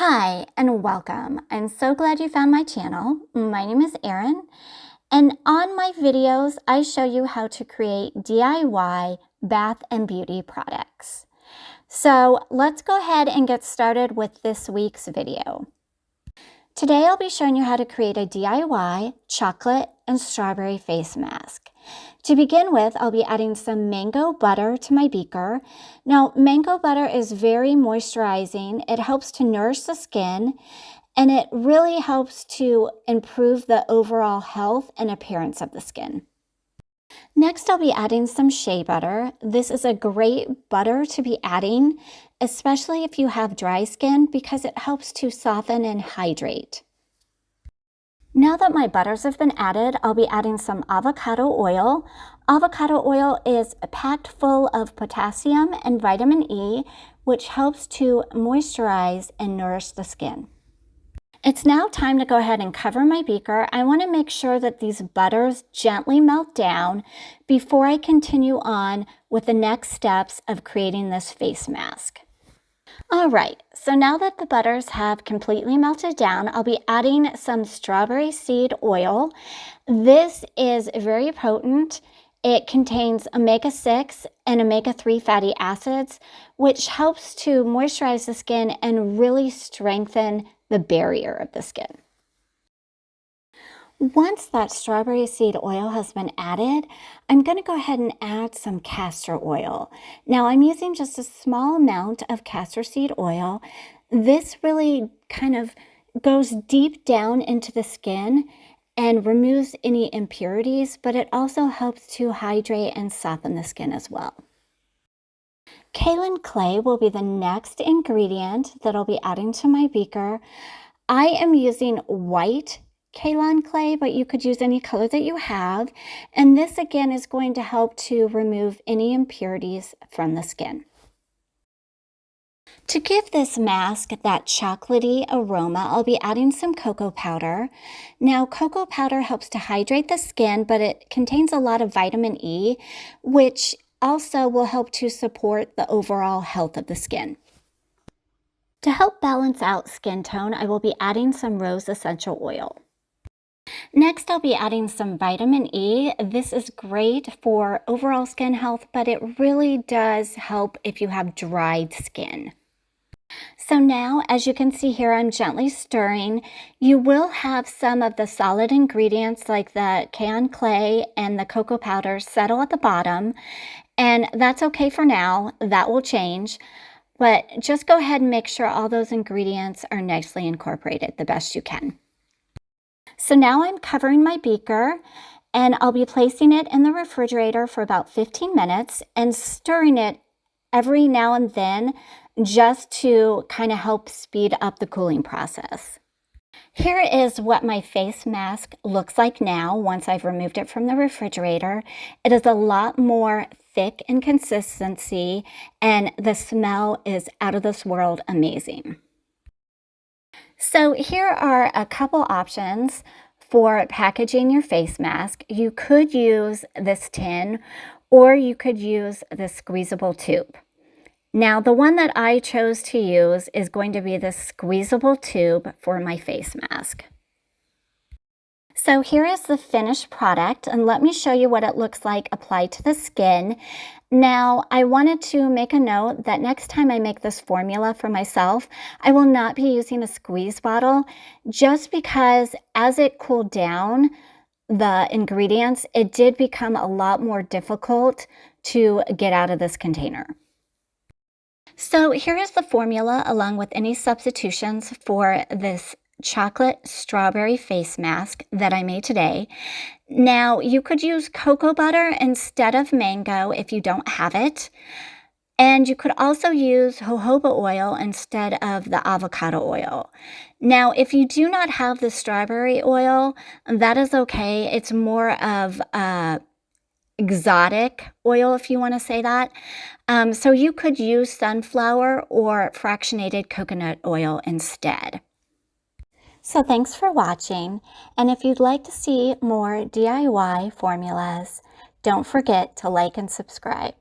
Hi and welcome. I'm so glad you found my channel. My name is Erin, and on my videos I show you how to create DIY bath and beauty products. So let's go ahead and get started with this week's video. Today I'll be showing you how to create a DIY chocolate and strawberry face mask. To begin with, I'll be adding some mango butter to my beaker. Now, mango butter is very moisturizing. It helps to nourish the skin, and it really helps to improve the overall health and appearance of the skin. Next, I'll be adding some shea butter. This is a great butter to be adding, especially if you have dry skin, because it helps to soften and hydrate. Now that my butters have been added, I'll be adding some avocado oil. Avocado oil is packed full of potassium and vitamin E, which helps to moisturize and nourish the skin. It's now time to go ahead and cover my beaker. I want to make sure that these butters gently melt down before I continue on with the next steps of creating this face mask. Alright, so now that the butters have completely melted down, I'll be adding some strawberry seed oil. This is very potent. It contains omega-6 and omega-3 fatty acids, which helps to moisturize the skin and really strengthen the barrier of the skin. Once that strawberry seed oil has been added, I'm going to go ahead and add some castor oil. Now I'm using just a small amount of castor seed oil. This really kind of goes deep down into the skin and removes any impurities, but it also helps to hydrate and soften the skin as well. Kaolin clay will be the next ingredient that I'll be adding to my beaker. I am using white kaolin clay, but you could use any color that you have. And this again is going to help to remove any impurities from the skin. To give this mask that chocolatey aroma, I'll be adding some cocoa powder. Now, cocoa powder helps to hydrate the skin, but it contains a lot of vitamin E, which also will help to support the overall health of the skin. To help balance out skin tone, I will be adding some rose essential oil. Next, I'll be adding some vitamin E. This is great for overall skin health, but it really does help if you have dried skin. So now, as you can see here, I'm gently stirring. You will have some of the solid ingredients like the kaolin clay and the cocoa powder settle at the bottom, and that's okay for now. That will change, but just go ahead and make sure all those ingredients are nicely incorporated the best you can. So now I'm covering my beaker, and I'll be placing it in the refrigerator for about 15 minutes and stirring it every now and then just to kind of help speed up the cooling process. Here is what my face mask looks like now once I've removed it from the refrigerator. It is a lot more thick in consistency, and the smell is out of this world amazing. So here are a couple options for packaging your face mask. You could use this tin, or you could use the squeezable tube. Now, the one that I chose to use is going to be the squeezable tube for my face mask. So here is the finished product, and let me show you what it looks like applied to the skin. Now, I wanted to make a note that next time I make this formula for myself, I will not be using a squeeze bottle, just because as it cooled down the ingredients, it did become a lot more difficult to get out of this container. So here is the formula along with any substitutions for this chocolate strawberry face mask that I made today. Now, you could use cocoa butter instead of mango if you don't have it. And you could also use jojoba oil instead of the avocado oil. Now, if you do not have the strawberry oil, that is okay. It's more of a exotic oil, if you want to say that. So you could use sunflower or fractionated coconut oil instead. So thanks for watching, and if you'd like to see more DIY formulas, don't forget to like and subscribe.